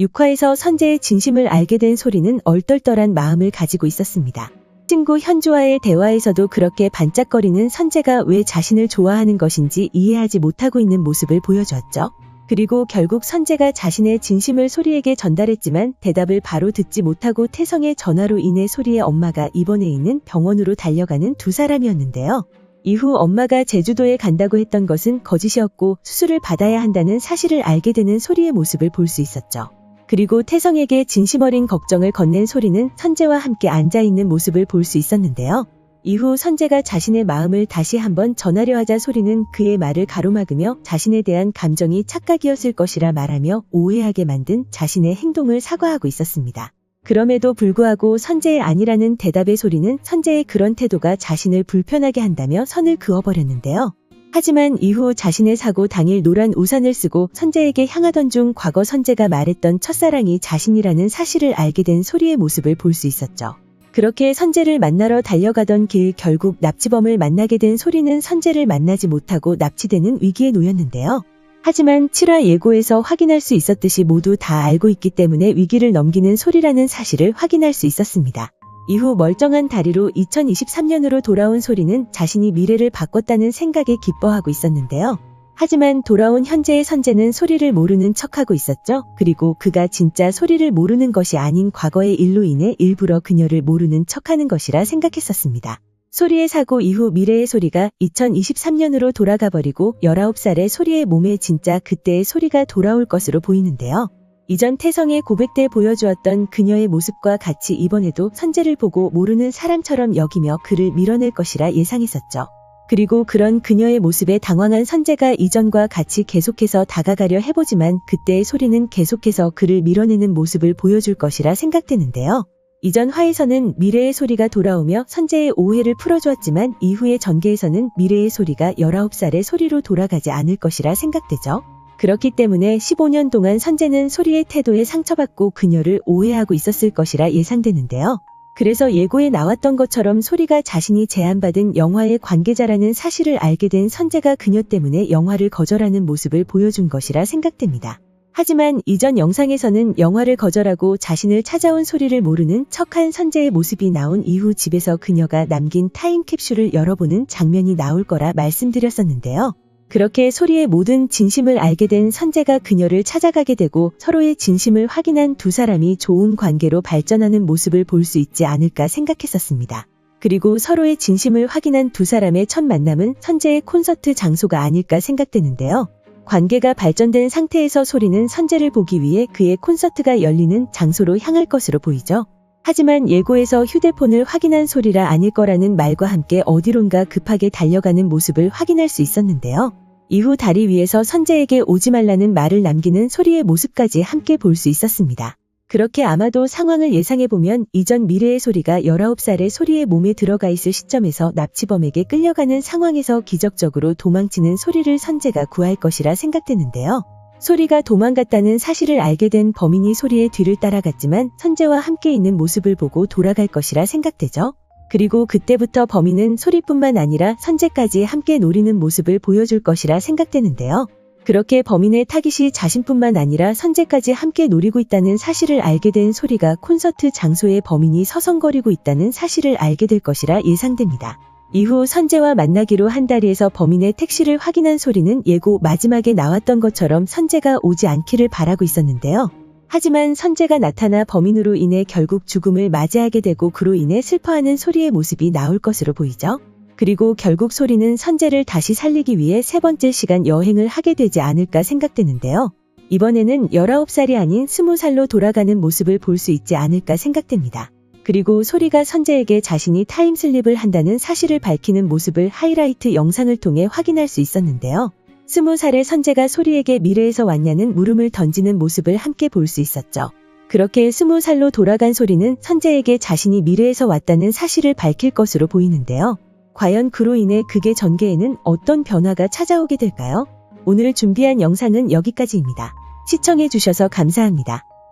6화에서 선재의 진심을 알게 된 소리는 얼떨떨한 마음을 가지고 있었습니다. 친구 현주와의 대화에서도 그렇게 반짝거리는 선재가 왜 자신을 좋아하는 것인지 이해하지 못하고 있는 모습을 보여주었죠. 그리고 결국 선재가 자신의 진심을 소리에게 전달했지만 대답을 바로 듣지 못하고 태성의 전화로 인해 소리의 엄마가 입원해 있는 병원으로 달려가는 두 사람이었는데요. 이후 엄마가 제주도에 간다고 했던 것은 거짓이었고 수술을 받아야 한다는 사실을 알게 되는 소리의 모습을 볼 수 있었죠. 그리고 태성에게 진심 어린 걱정을 건넨 소리는 선재와 함께 앉아있는 모습을 볼 수 있었는데요. 이후 선재가 자신의 마음을 다시 한번 전하려 하자 소리는 그의 말을 가로막으며 자신에 대한 감정이 착각이었을 것이라 말하며 오해하게 만든 자신의 행동을 사과하고 있었습니다. 그럼에도 불구하고 선재의 아니라는 대답의 소리는 선재의 그런 태도가 자신을 불편하게 한다며 선을 그어버렸는데요. 하지만 이후 자신의 사고 당일 노란 우산을 쓰고 선재에게 향하던 중 과거 선재가 말했던 첫사랑이 자신이라는 사실을 알게 된 소리의 모습을 볼 수 있었죠. 그렇게 선재를 만나러 달려가던 길 결국 납치범을 만나게 된 소리는 선재를 만나지 못하고 납치되는 위기에 놓였는데요. 하지만 7화 예고에서 확인할 수 있었듯이 모두 다 알고 있기 때문에 위기를 넘기는 소리라는 사실을 확인할 수 있었습니다. 이후 멀쩡한 다리로 2023년으로 돌아온 소리는 자신이 미래를 바꿨다는 생각에 기뻐하고 있었는데요. 하지만 돌아온 현재의 선재는 소리를 모르는 척하고 있었죠. 그리고 그가 진짜 소리를 모르는 것이 아닌 과거의 일로 인해 일부러 그녀를 모르는 척하는 것이라 생각했었습니다. 소리의 사고 이후 미래의 소리가 2023년으로 돌아가 버리고 19살의 소리의 몸에 진짜 그때의 소리가 돌아올 것으로 보이는데요. 이전 태성의 고백 때 보여주었던 그녀의 모습과 같이 이번에도 선재를 보고 모르는 사람처럼 여기며 그를 밀어낼 것이라 예상했었죠. 그리고 그런 그녀의 모습에 당황한 선재가 이전과 같이 계속해서 다가가려 해보지만 그때의 소리는 계속해서 그를 밀어내는 모습을 보여줄 것이라 생각되는데요. 이전 화에서는 미래의 소리가 돌아오며 선재의 오해를 풀어주었지만 이후의 전개에서는 미래의 소리가 19살의 소리로 돌아가지 않을 것이라 생각되죠. 그렇기 때문에 15년 동안 선재는 소리의 태도에 상처받고 그녀를 오해하고 있었을 것이라 예상되는데요. 그래서 예고에 나왔던 것처럼 소리가 자신이 제안받은 영화의 관계자라는 사실을 알게 된 선재가 그녀 때문에 영화를 거절하는 모습을 보여준 것이라 생각됩니다. 하지만 이전 영상에서는 영화를 거절하고 자신을 찾아온 소리를 모르는 척한 선재의 모습이 나온 이후 집에서 그녀가 남긴 타임캡슐을 열어보는 장면이 나올 거라 말씀드렸었는데요. 그렇게 소리의 모든 진심을 알게 된 선재가 그녀를 찾아가게 되고 서로의 진심을 확인한 두 사람이 좋은 관계로 발전하는 모습을 볼 수 있지 않을까 생각했었습니다. 그리고 서로의 진심을 확인한 두 사람의 첫 만남은 선재의 콘서트 장소가 아닐까 생각되는데요. 관계가 발전된 상태에서 소리는 선재를 보기 위해 그의 콘서트가 열리는 장소로 향할 것으로 보이죠. 하지만 예고에서 휴대폰을 확인한 소리라 아닐 거라는 말과 함께 어디론가 급하게 달려가는 모습을 확인할 수 있었는데요. 이후 다리 위에서 선재에게 오지 말라는 말을 남기는 소리의 모습까지 함께 볼 수 있었습니다. 그렇게 아마도 상황을 예상해보면 이전 미래의 소리가 19살의 소리의 몸에 들어가 있을 시점에서 납치범에게 끌려가는 상황에서 기적적으로 도망치는 소리를 선재가 구할 것이라 생각되는데요. 소리가 도망갔다는 사실을 알게 된 범인이 소리의 뒤를 따라갔지만 선재와 함께 있는 모습을 보고 돌아갈 것이라 생각되죠. 그리고 그때부터 범인은 소리뿐만 아니라 선재까지 함께 노리는 모습을 보여줄 것이라 생각되는데요. 그렇게 범인의 타깃이 자신뿐만 아니라 선재까지 함께 노리고 있다는 사실을 알게 된 소리가 콘서트 장소에 범인이 서성거리고 있다는 사실을 알게 될 것이라 예상됩니다. 이후 선재와 만나기로 한 다리에서 범인의 택시를 확인한 소리는 예고 마지막에 나왔던 것처럼 선재가 오지 않기를 바라고 있었는데요. 하지만 선재가 나타나 범인으로 인해 결국 죽음을 맞이하게 되고 그로 인해 슬퍼하는 소리의 모습이 나올 것으로 보이죠. 그리고 결국 소리는 선재를 다시 살리기 위해 세 번째 시간 여행을 하게 되지 않을까 생각되는데요. 이번에는 19살이 아닌 20살로 돌아가는 모습을 볼 수 있지 않을까 생각됩니다. 그리고 소리가 선재에게 자신이 타임슬립을 한다는 사실을 밝히는 모습을 하이라이트 영상을 통해 확인할 수 있었는데요. 20살의 선재가 소리에게 미래에서 왔냐는 물음을 던지는 모습을 함께 볼 수 있었죠. 그렇게 20살로 돌아간 소리는 선재에게 자신이 미래에서 왔다는 사실을 밝힐 것으로 보이는데요. 과연 그로 인해 극의 전개에는 어떤 변화가 찾아오게 될까요? 오늘 준비한 영상은 여기까지입니다. 시청해주셔서 감사합니다.